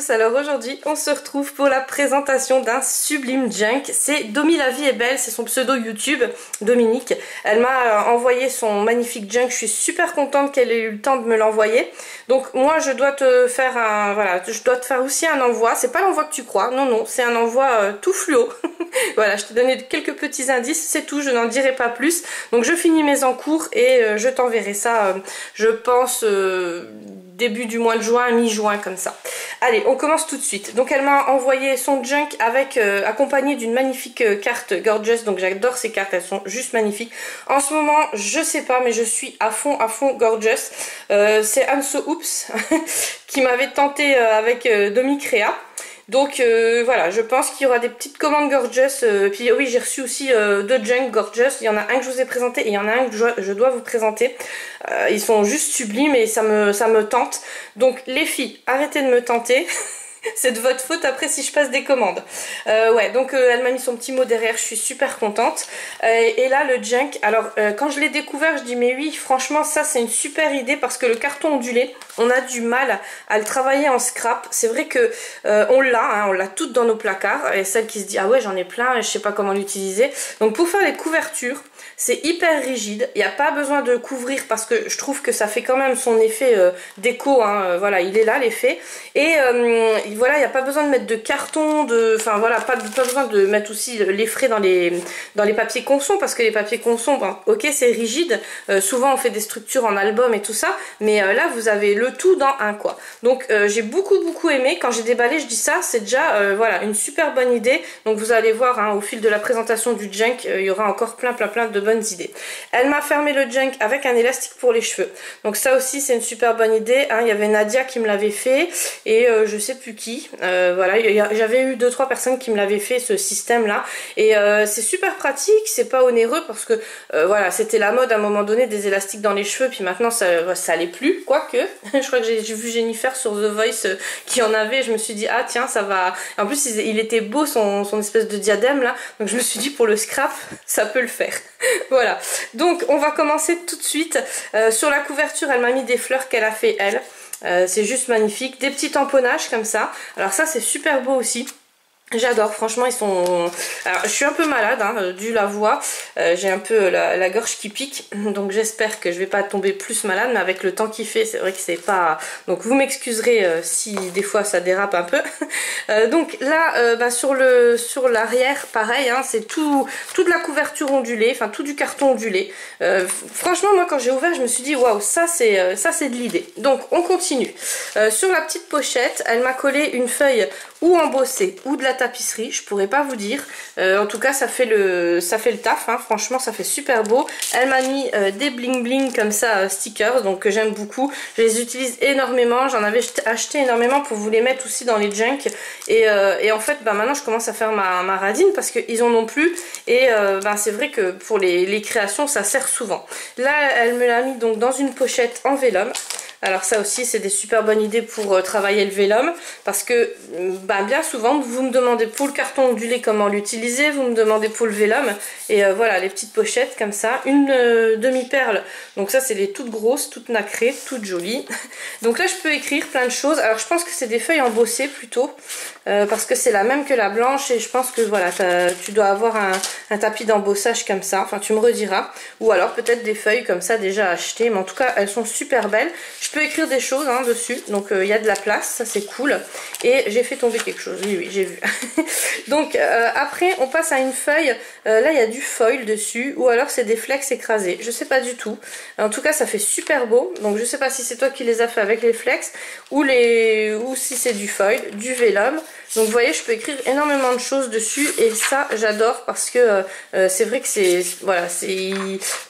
tous, alors aujourd'hui on se retrouve pour la présentation d'un sublime junk. C'est Domi la vie est belle, c'est son pseudo YouTube, Dominique. Elle m'a envoyé son magnifique junk, je suis super contente qu'elle ait eu le temps de me l'envoyer. Donc moi je dois te faire je dois te faire aussi un envoi, c'est pas l'envoi que tu crois, non, c'est un envoi tout fluo. Voilà, je t'ai donné quelques petits indices, c'est tout, je n'en dirai pas plus. Donc je finis mes encours et je t'enverrai ça, je pense, début du mois de juin, mi-juin comme ça. Allez, on commence tout de suite. Donc elle m'a envoyé son junk avec accompagné d'une magnifique carte Gorgeous. Donc j'adore ces cartes, elles sont juste magnifiques. En ce moment, je sais pas, mais je suis à fond Gorgeous. C'est Anso Oops qui m'avait tenté avec Domi Créa. Donc voilà, je pense qu'il y aura des petites commandes Gorgeous. Puis oui, j'ai reçu aussi deux junk Gorgeous. Il y en a un que je vous ai présenté et il y en a un que je dois vous présenter. Ils sont juste sublimes et ça me tente. Donc les filles, arrêtez de me tenter. C'est de votre faute après si je passe des commandes. Ouais, donc elle m'a mis son petit mot derrière, je suis super contente. Et là le junk, alors quand je l'ai découvert, je dis mais oui, franchement ça c'est une super idée parce que le carton ondulé, on a du mal à le travailler en scrap. C'est vrai que on l'a toutes dans nos placards. Et celle qui se dit ah ouais j'en ai plein et je sais pas comment l'utiliser. Donc pour faire les couvertures, c'est hyper rigide, il n'y a pas besoin de couvrir parce que je trouve que ça fait quand même son effet déco, hein, voilà, il est là l'effet. Et voilà, il n'y a pas besoin de mettre de carton, enfin voilà, pas besoin de mettre aussi les frais dans les papiers conson parce que les papiers conson, bon, ok c'est rigide, souvent on fait des structures en album et tout ça, mais là vous avez le tout dans un quoi. Donc j'ai beaucoup aimé, quand j'ai déballé je dis ça, c'est déjà voilà, une super bonne idée. Donc vous allez voir hein, au fil de la présentation du junk, il y aura encore plein de bonnes idées. Elle m'a fermé le junk avec un élastique pour les cheveux. Donc ça aussi c'est une super bonne idée. Hein. Il y avait Nadia qui me l'avait fait et je sais plus qui. Voilà, j'avais eu 2-3 personnes qui me l'avaient fait ce système là. Et c'est super pratique, c'est pas onéreux parce que voilà, c'était la mode à un moment donné des élastiques dans les cheveux. Puis maintenant ça allait plus. Quoique, je crois que j'ai vu Jennifer sur The Voice qui en avait. Je me suis dit ah tiens ça va. En plus il était beau son espèce de diadème là. Donc je me suis dit pour le scrap ça peut le faire. Voilà, donc on va commencer tout de suite. Sur la couverture, elle m'a mis des fleurs qu'elle a fait elle. C'est juste magnifique. Des petits tamponnages comme ça. Alors ça, c'est super beau aussi. J'adore, franchement ils sont... Alors je suis un peu malade, hein, dû la voix, j'ai un peu la gorge qui pique, donc j'espère que je vais pas tomber plus malade, mais avec le temps qu'il fait, c'est vrai que c'est pas... Donc vous m'excuserez si des fois ça dérape un peu. Donc là, sur l'arrière, pareil, hein, c'est toute la couverture ondulée, enfin tout du carton ondulé. Franchement moi quand j'ai ouvert, je me suis dit waouh, ça c'est de l'idée. Donc on continue. Sur la petite pochette, elle m'a collé une feuille ou embossée ou de la tapisserie, je pourrais pas vous dire. En tout cas ça fait le taf, hein. Franchement ça fait super beau. Elle m'a mis des bling bling comme ça, stickers, donc que j'aime beaucoup. Je les utilise énormément, j'en avais acheté énormément pour vous les mettre aussi dans les junk. Et en fait maintenant je commence à faire ma radine parce qu'ils en ont plus. Et c'est vrai que pour les créations ça sert souvent. Là elle me l'a mis donc dans une pochette en vélum. Alors ça aussi c'est des super bonnes idées pour travailler le vélum parce que bien souvent vous me demandez pour le carton ondulé comment l'utiliser, vous me demandez pour le vélum et voilà les petites pochettes comme ça, une demi-perle, donc ça c'est les toutes grosses, toutes nacrées, toutes jolies. Donc là je peux écrire plein de choses, alors je pense que c'est des feuilles embossées plutôt parce que c'est la même que la blanche et je pense que voilà tu dois avoir un tapis d'embossage comme ça, enfin tu me rediras, ou alors peut-être des feuilles comme ça déjà achetées, mais en tout cas elles sont super belles. Je peux écrire des choses hein, dessus, donc il y a de la place, ça c'est cool. Et j'ai fait tomber quelque chose, oui j'ai vu. Donc après on passe à une feuille, là il y a du foil dessus, ou alors c'est des flex écrasés, je sais pas du tout. En tout cas ça fait super beau, donc je sais pas si c'est toi qui les as fait avec les flex, ou si c'est du foil, du vélum. Donc vous voyez je peux écrire énormément de choses dessus et ça j'adore parce que c'est vrai que c'est... Voilà,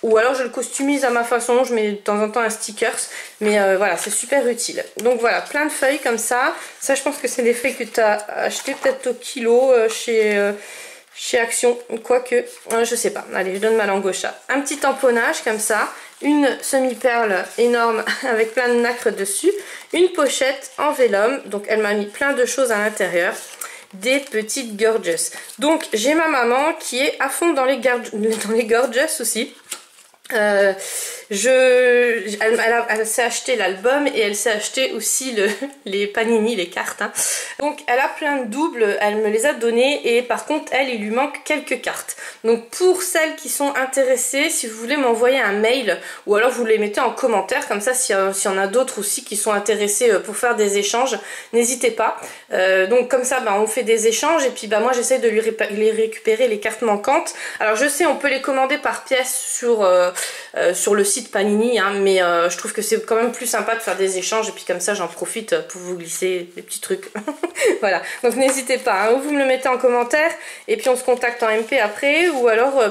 ou alors je le customise à ma façon, je mets de temps en temps un stickers, mais voilà c'est super utile. Donc voilà, plein de feuilles comme ça. Ça je pense que c'est des feuilles que tu as achetées peut-être au kilo chez Action, quoique, je sais pas. Allez, je donne ma langue au chat. Un petit tamponnage comme ça, une semi-perle énorme avec plein de nacre dessus, une pochette en vélum, donc elle m'a mis plein de choses à l'intérieur, des petites Gorgeous. Donc j'ai ma maman qui est à fond dans les Gorgeous aussi. Elle s'est acheté l'album et elle s'est acheté aussi les panini, les cartes. Hein. Donc elle a plein de doubles, elle me les a donnés et par contre elle, il lui manque quelques cartes. Donc pour celles qui sont intéressées, si vous voulez m'envoyer un mail ou alors vous les mettez en commentaire, comme ça s'il y en a d'autres aussi qui sont intéressés pour faire des échanges, n'hésitez pas. Donc comme ça on fait des échanges et puis moi j'essaie de lui récupérer les cartes manquantes. Alors je sais on peut les commander par pièce sur le site Panini, hein, mais je trouve que c'est quand même plus sympa de faire des échanges et puis comme ça j'en profite pour vous glisser des petits trucs. Voilà, donc n'hésitez pas, hein, ou vous me le mettez en commentaire et puis on se contacte en MP après ou alors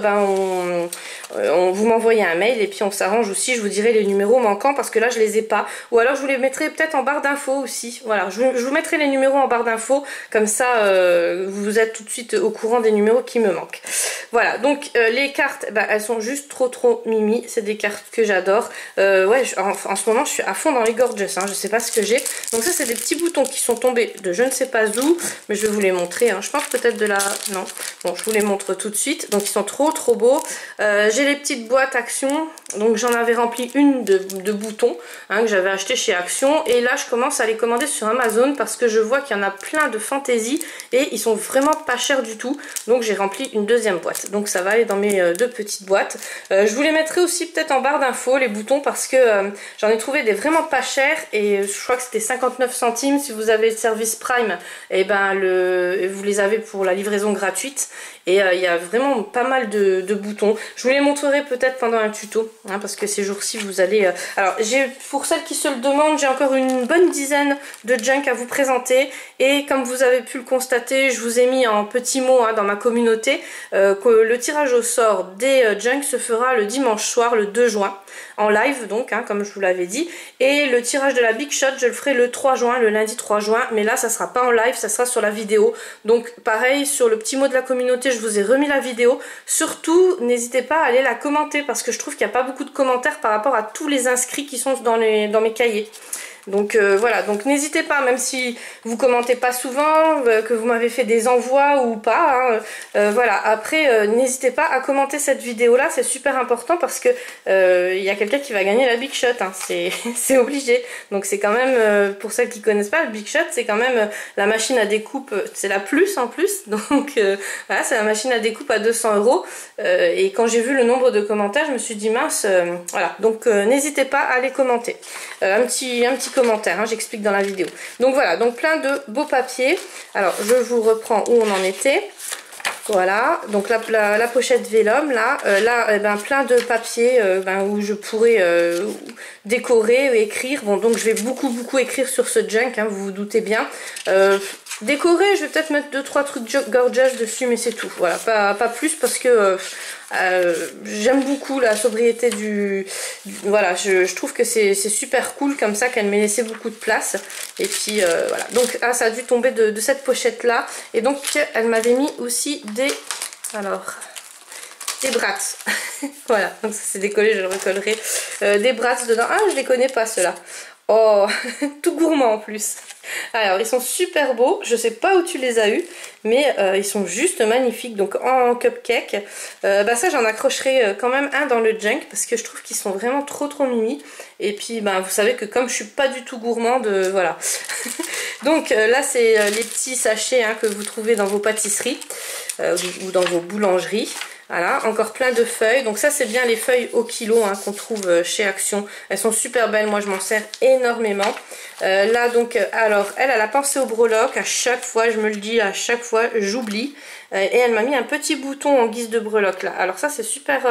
vous m'envoyez un mail et puis on s'arrange aussi, je vous dirai les numéros manquants parce que là je les ai pas, ou alors je vous les mettrai peut-être en barre d'infos aussi. Voilà, je vous mettrai les numéros en barre d'infos, comme ça vous êtes tout de suite au courant des numéros qui me manquent. Voilà, donc les cartes, elles sont juste trop mimi, c'est des cartes que j'adore. Ouais, en ce moment je suis à fond dans les gorgeous, hein, je sais pas ce que j'ai. Donc ça c'est des petits boutons qui sont tombés de je ne sais pas où, mais je vais vous les montrer, hein. Je pense peut-être de la... non, bon je vous les montre tout de suite. Donc ils sont trop beaux. J'ai les petites boîtes Action, donc j'en avais rempli une de boutons, hein, que j'avais acheté chez Action, et là je commence à les commander sur Amazon parce que je vois qu'il y en a plein de fantaisie et ils sont vraiment pas chers du tout, donc j'ai rempli une deuxième boîte, donc ça va aller dans mes deux petites boîtes. Je vous les mettrai aussi peut-être en barre d'infos les boutons parce que j'en ai trouvé des vraiment pas chers et je crois que c'était 59 centimes si vous avez le service Prime, et vous les avez pour la livraison gratuite. Et il y a vraiment pas mal de boutons. Je vous les montrerai peut-être pendant un tuto, hein, parce que ces jours-ci vous allez... Alors pour celles qui se le demandent, j'ai encore une bonne dizaine de junk à vous présenter. Et comme vous avez pu le constater, je vous ai mis en petits mots, hein, dans ma communauté que le tirage au sort des junk se fera le dimanche soir, le 2 juin. En live donc, hein, comme je vous l'avais dit. Et le tirage de la Big Shot, je le ferai le 3 juin, le lundi 3 juin. Mais là, ça sera pas en live, ça sera sur la vidéo. Donc pareil, sur le petit mot de la communauté, je vous ai remis la vidéo. Surtout, n'hésitez pas à aller la commenter parce que je trouve qu'il n'y a pas beaucoup de commentaires par rapport à tous les inscrits qui sont dans mes cahiers. Donc voilà, donc n'hésitez pas, même si vous commentez pas souvent, que vous m'avez fait des envois ou pas, hein, voilà, après n'hésitez pas à commenter cette vidéo là, c'est super important parce que il y a quelqu'un qui va gagner la Big Shot, hein, c'est obligé. Donc c'est quand même, pour celles qui connaissent pas, le Big Shot c'est quand même la machine à découpe, c'est la plus en plus, donc voilà, c'est la machine à découpe à 200 €. Et quand j'ai vu le nombre de commentaires, je me suis dit mince, voilà, donc n'hésitez pas à les commenter. Un petit commentaire, hein, j'explique dans la vidéo. Donc voilà, donc plein de beaux papiers. Alors je vous reprends où on en était. Voilà, donc la pochette Vellum là, plein de papiers où je pourrais décorer, écrire. Bon, donc je vais beaucoup écrire sur ce junk, hein, vous vous doutez bien. Décorer, je vais peut-être mettre 2-3 trucs gorgeous dessus, mais c'est tout. Voilà, pas plus parce que j'aime beaucoup la sobriété voilà, je trouve que c'est super cool comme ça qu'elle m'ait laissé beaucoup de place. Et puis voilà, donc ça a dû tomber de cette pochette là. Et donc elle m'avait mis aussi des brats. Voilà, donc ça c'est décollé, je le recollerai. Des brats dedans. Ah, je les connais pas ceux-là. Oh, tout gourmand en plus. Alors ils sont super beaux, je sais pas où tu les as eus, mais ils sont juste magnifiques. Donc en cupcake, ça j'en accrocherai quand même un dans le junk parce que je trouve qu'ils sont vraiment trop mimi. Et puis vous savez que comme je suis pas du tout gourmande, voilà. Donc là c'est les petits sachets, hein, que vous trouvez dans vos pâtisseries ou dans vos boulangeries. Voilà, encore plein de feuilles. Donc ça c'est bien les feuilles au kilo, hein, qu'on trouve chez Action. Elles sont super belles, moi je m'en sers énormément. Là donc, alors elle a pensé au breloque. À chaque fois, je me le dis, à chaque fois j'oublie. Et elle m'a mis un petit bouton en guise de breloque là. Alors ça c'est super,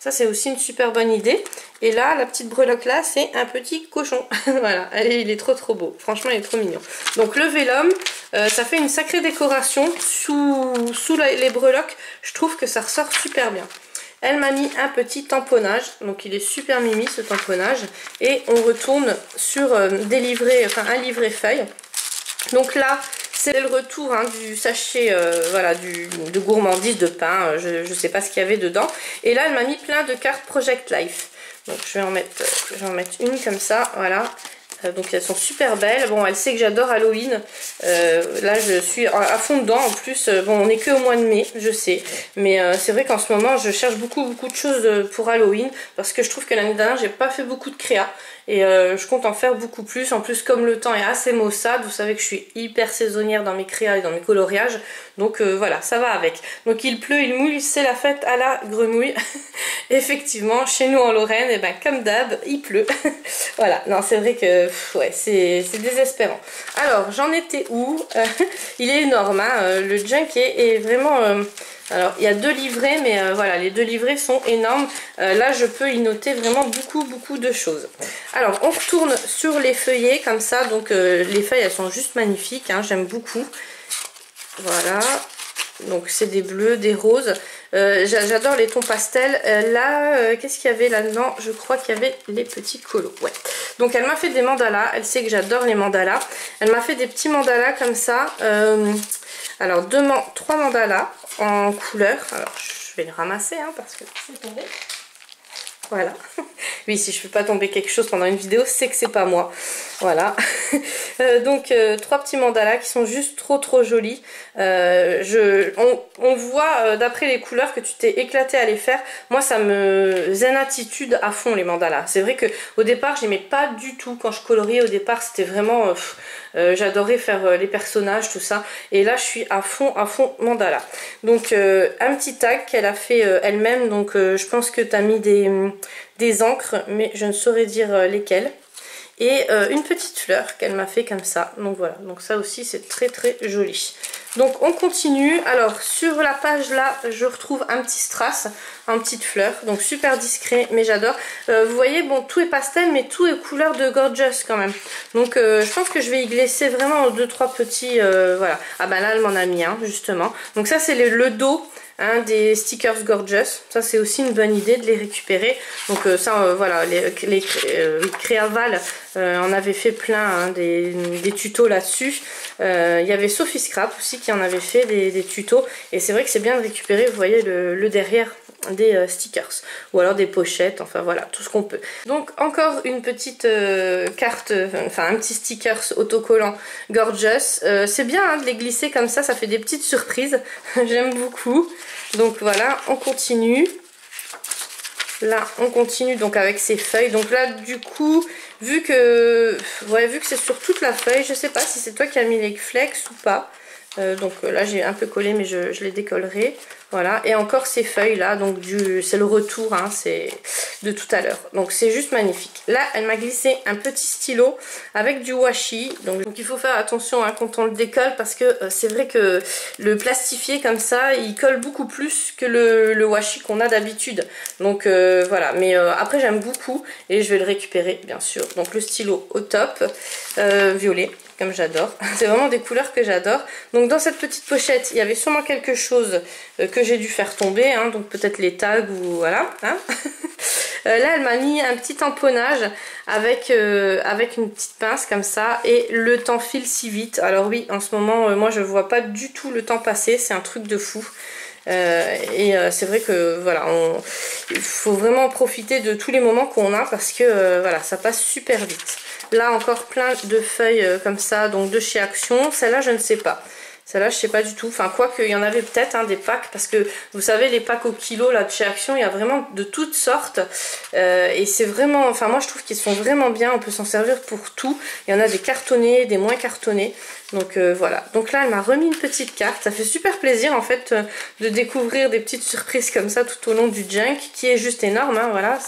ça c'est aussi une super bonne idée. Et là la petite breloque là c'est un petit cochon. Voilà, il est trop beau. Franchement il est trop mignon. Donc le vellum, ça fait une sacrée décoration sous les breloques. Je trouve que ça ressort super bien. Elle m'a mis un petit tamponnage, donc il est super mimi ce tamponnage. Et on retourne sur un livret feuille. Donc là c'est le retour, hein, du sachet voilà, de gourmandise de pain, je sais pas ce qu'il y avait dedans. Et là elle m'a mis plein de cartes Project Life. Donc je vais en mettre une comme ça, voilà. Donc elles sont super belles. Bon, elle sait que j'adore Halloween. Là je suis à fond dedans. En plus, bon, on n'est que au mois de mai, je sais. Mais c'est vrai qu'en ce moment je cherche beaucoup de choses pour Halloween. Parce que je trouve que l'année dernière j'ai pas fait beaucoup de créa. Et je compte en faire beaucoup plus. En plus, comme le temps est assez maussade, vous savez que je suis hyper saisonnière dans mes créas et dans mes coloriages. Donc voilà, ça va avec. Donc il pleut, il mouille, c'est la fête à la grenouille. Effectivement, chez nous en Lorraine, et ben comme d'hab, il pleut. Voilà, non, c'est vrai que ouais, c'est désespérant. Alors, j'en étais où? Il est énorme, hein, le junk est vraiment... alors, il y a 2 livrets, mais voilà, les 2 livrets sont énormes. Là, je peux y noter vraiment beaucoup de choses. Alors, on retourne sur les feuillets, comme ça. Donc, les feuilles, elles sont juste magnifiques, hein, j'aime beaucoup. Voilà. Donc, c'est des bleus, des roses. J'adore les tons pastels. Là, qu'est-ce qu'il y avait là-dedans? Je crois qu'il y avait les petits colos. Ouais. Donc, elle m'a fait des mandalas. Elle sait que j'adore les mandalas. Elle m'a fait des petits mandalas comme ça. Alors, 3 mandalas en couleur. Alors, je vais le ramasser, hein, parce que c'est tombé. Voilà. Oui, si je ne fais pas tomber quelque chose pendant une vidéo, c'est que c'est pas moi. Voilà. Donc, 3 petits mandalas qui sont juste trop jolis. On voit d'après les couleurs que tu t'es éclaté à les faire. Moi, ça me zen attitude à fond les mandalas. C'est vrai que au départ, je n'aimais pas du tout. Quand je coloriais au départ, c'était vraiment... j'adorais faire les personnages, tout ça. Et là, je suis à fond mandala. Donc, un petit tag qu'elle a fait elle-même. Donc, je pense que tu as mis des encres, mais je ne saurais dire lesquelles. Et une petite fleur qu'elle m'a fait comme ça. Donc voilà, donc ça aussi c'est très joli. Donc on continue. Alors sur la page là, je retrouve un petit strass, en petite fleur. Donc super discret, mais j'adore. Vous voyez, bon, tout est pastel, mais tout est couleur de Gorgeous quand même. Donc je pense que je vais y glisser vraiment 2-3 petits... voilà. Ah bah là, elle m'en a mis un, justement. Donc ça c'est le dos. Hein, des stickers Gorgeous, ça c'est aussi une bonne idée de les récupérer. Donc ça voilà, les Créaval en avait fait plein, hein, des tutos là-dessus. Il y avait Sophie Scrap aussi qui en avait fait des tutos, et c'est vrai que c'est bien de récupérer, vous voyez, le derrière des stickers, ou alors des pochettes, enfin voilà, tout ce qu'on peut. Donc encore une petite carte, enfin un petit stickers autocollant Gorgeous. C'est bien, hein, de les glisser comme ça fait des petites surprises. J'aime beaucoup. Donc voilà, on continue. Là, on continue donc avec ces feuilles. Donc là, du coup, vu que c'est sur toute la feuille, je sais pas si c'est toi qui as mis les flex ou pas. Donc là, j'ai un peu collé, mais je les décollerai. Voilà, et encore ces feuilles là, donc c'est le retour, hein, c'est de tout à l'heure. Donc c'est juste magnifique. Là, elle m'a glissé un petit stylo avec du washi. Donc il faut faire attention, hein, quand on le décolle, parce que c'est vrai que le plastifié comme ça, il colle beaucoup plus que le washi qu'on a d'habitude. Donc voilà, mais après j'aime beaucoup et je vais le récupérer bien sûr. Donc le stylo au top, violet. Comme j'adore, c'est vraiment des couleurs que j'adore. Donc dans cette petite pochette, il y avait sûrement quelque chose que j'ai dû faire tomber, hein, donc peut-être les tags ou voilà. Hein. Là, elle m'a mis un petit tamponnage avec une petite pince comme ça, et le temps file si vite. Alors oui, en ce moment, moi je vois pas du tout le temps passer, c'est un truc de fou. C'est vrai que voilà, il faut vraiment profiter de tous les moments qu'on a, parce que voilà, ça passe super vite. Là encore plein de feuilles comme ça, donc de chez Action. Celle-là je ne sais pas. Celle-là je sais pas du tout. Enfin quoi qu'il y en avait peut-être, hein, des packs, parce que vous savez les packs au kilo là de chez Action, il y a vraiment de toutes sortes. Et c'est vraiment, enfin moi je trouve qu'ils sont vraiment bien. On peut s'en servir pour tout. Il y en a des cartonnés, des moins cartonnés. Donc voilà. Donc là elle m'a remis une petite carte. Ça fait super plaisir en fait de découvrir des petites surprises comme ça tout au long du junk, qui est juste énorme, hein, voilà.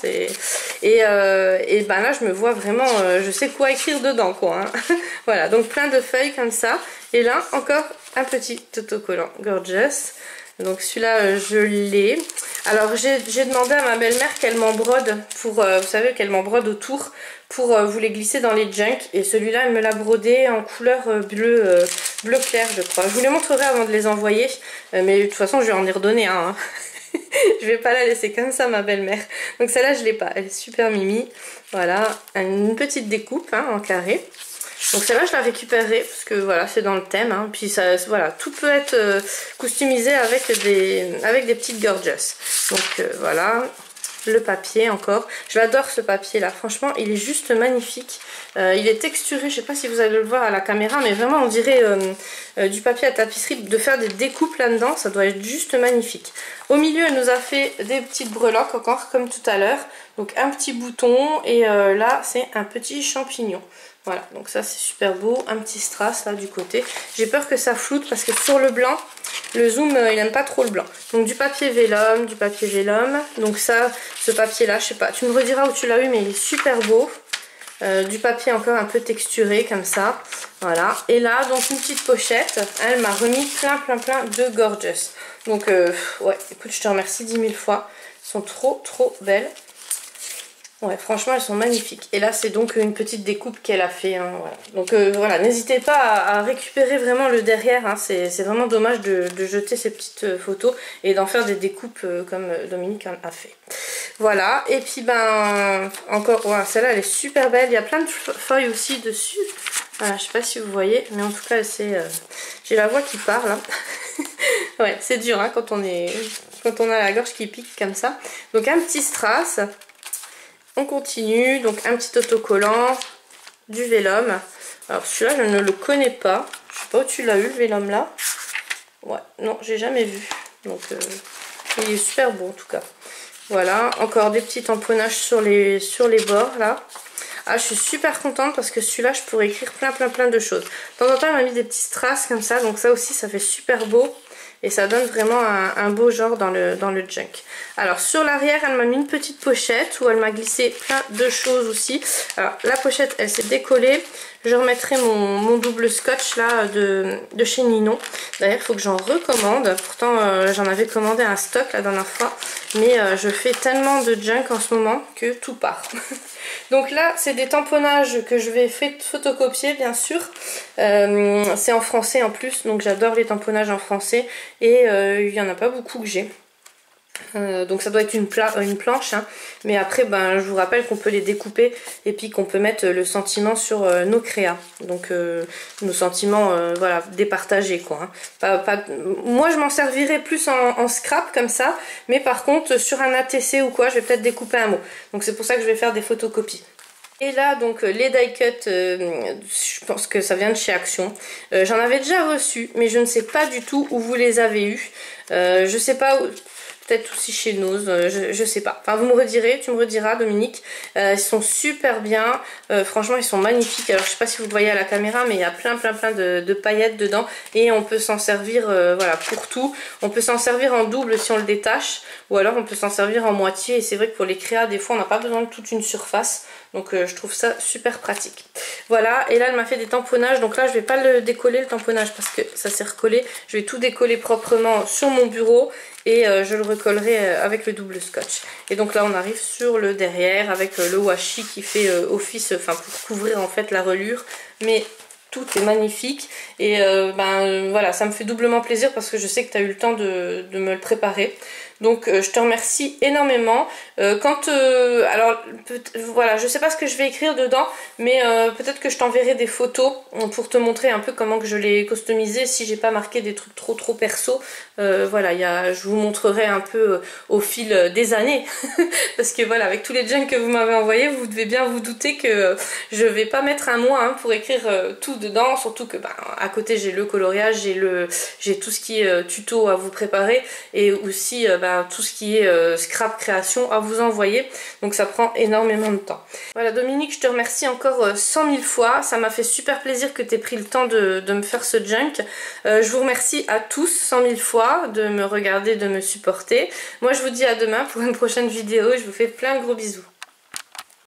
Et ben là je me vois vraiment, je sais quoi écrire dedans quoi, hein. Voilà, donc plein de feuilles comme ça. Et là encore un petit autocollant Gorgeous. Donc celui-là je l'ai. Alors j'ai demandé à ma belle-mère qu'elle m'embrode pour, vous savez, qu'elle m'embrode autour pour vous les glisser dans les junk. Et celui-là elle me l'a brodé en couleur bleu clair je crois. Je vous les montrerai avant de les envoyer, mais de toute façon je vais en y redonner un, hein. Je vais pas la laisser comme ça ma belle-mère. Donc celle-là je l'ai pas, elle est super mimi. Voilà, une petite découpe, hein, en carré. Donc celle-là je la récupérerai parce que voilà, c'est dans le thème, hein. Puis ça, voilà, tout peut être customisé avec des petites Gorgeous. Donc voilà, le papier encore. Je l'adore ce papier là, franchement il est juste magnifique. Il est texturé, je sais pas si vous allez le voir à la caméra, mais vraiment on dirait du papier à tapisserie. De faire des découpes là-dedans, ça doit être juste magnifique. Au milieu elle nous a fait des petites breloques encore comme tout à l'heure. Donc un petit bouton et là c'est un petit champignon. Voilà, donc ça c'est super beau, un petit strass là du côté. J'ai peur que ça floute parce que sur le blanc, le zoom il aime pas trop le blanc. Donc du papier vélum, donc ça, ce papier là, je sais pas, tu me rediras où tu l'as eu mais il est super beau. Du papier encore un peu texturé comme ça, voilà. Et là donc une petite pochette, elle m'a remis plein de Gorgeous. Donc ouais, écoute, je te remercie 10 000 fois, elles sont trop belles. Ouais, franchement elles sont magnifiques. Et là c'est donc une petite découpe qu'elle a fait, hein, voilà. Donc voilà, n'hésitez pas à récupérer vraiment le derrière, hein. C'est vraiment dommage de jeter ces petites photos et d'en faire des découpes comme Dominique a fait. Voilà, et puis ben encore, voilà, celle-là elle est super belle, il y a plein de feuilles aussi dessus. Voilà, je sais pas si vous voyez, mais en tout cas c'est j'ai la voix qui parle, hein. Ouais, c'est dur hein, quand on a la gorge qui pique comme ça. Donc un petit strass. On continue, donc un petit autocollant, du vélum. Alors celui-là je ne le connais pas. Je sais pas où tu l'as eu le vélum là. Ouais, non, j'ai jamais vu. Donc il est super beau en tout cas. Voilà, encore des petits tamponnages sur les bords là. Ah, je suis super contente parce que celui-là je pourrais écrire plein de choses. De temps en temps elle m'a mis des petits strass comme ça, donc ça aussi ça fait super beau. Et ça donne vraiment un beau genre dans le junk. Alors sur l'arrière, elle m'a mis une petite pochette où elle m'a glissé plein de choses aussi. Alors la pochette, elle s'est décollée. Je remettrai mon double scotch là de chez Ninon. D'ailleurs, il faut que j'en recommande. Pourtant, j'en avais commandé un stock la dernière fois. Mais je fais tellement de junk en ce moment que tout part. Donc là, c'est des tamponnages que je vais photocopier, bien sûr. C'est en français en plus, donc j'adore les tamponnages en français. Et il n'y en a pas beaucoup que j'ai. Donc ça doit être une planche, hein. Mais après ben, je vous rappelle qu'on peut les découper et puis qu'on peut mettre le sentiment sur nos créas, donc nos sentiments voilà, départagés quoi, hein. Moi je m'en servirais plus en scrap comme ça, mais par contre sur un ATC ou quoi je vais peut-être découper un mot, donc c'est pour ça que je vais faire des photocopies. Et là donc les die cut, je pense que ça vient de chez Action. J'en avais déjà reçu mais je ne sais pas du tout où vous les avez eus. Je sais pas où... Peut-être aussi chez Nose, je sais pas. Enfin, vous me redirez, tu me rediras, Dominique. Ils sont super bien. Franchement, ils sont magnifiques. Alors, je sais pas si vous le voyez à la caméra, mais il y a plein de paillettes dedans. Et on peut s'en servir voilà, pour tout. On peut s'en servir en double si on le détache. Ou alors, on peut s'en servir en moitié. Et c'est vrai que pour les créas, des fois, on n'a pas besoin de toute une surface. Donc, je trouve ça super pratique. Voilà. Et là, elle m'a fait des tamponnages. Donc là, je vais pas le décoller, le tamponnage, parce que ça s'est recollé. Je vais tout décoller proprement sur mon bureau. Et je le recollerai avec le double scotch. Et donc là on arrive sur le derrière avec le washi qui fait office, enfin pour couvrir en fait la relure. Mais tout est magnifique et ben voilà, ça me fait doublement plaisir parce que je sais que tu as eu le temps de me le préparer. Donc je te remercie énormément. Alors voilà, je sais pas ce que je vais écrire dedans, mais peut-être que je t'enverrai des photos pour te montrer un peu comment que je l'ai customisé si j'ai pas marqué des trucs trop perso. Voilà, je vous montrerai un peu au fil des années parce que voilà, avec tous les junk que vous m'avez envoyés, vous devez bien vous douter que je vais pas mettre un mois hein, pour écrire tout dedans, surtout que à côté j'ai le coloriage, j'ai tout ce qui est tuto à vous préparer et aussi tout ce qui est scrap création à vous envoyer, donc ça prend énormément de temps. Voilà Dominique, je te remercie encore 100 000 fois, ça m'a fait super plaisir que tu aies pris le temps de me faire ce junk. Je vous remercie à tous 100 000 fois de me regarder, de me supporter. Moi je vous dis à demain pour une prochaine vidéo, je vous fais plein de gros bisous.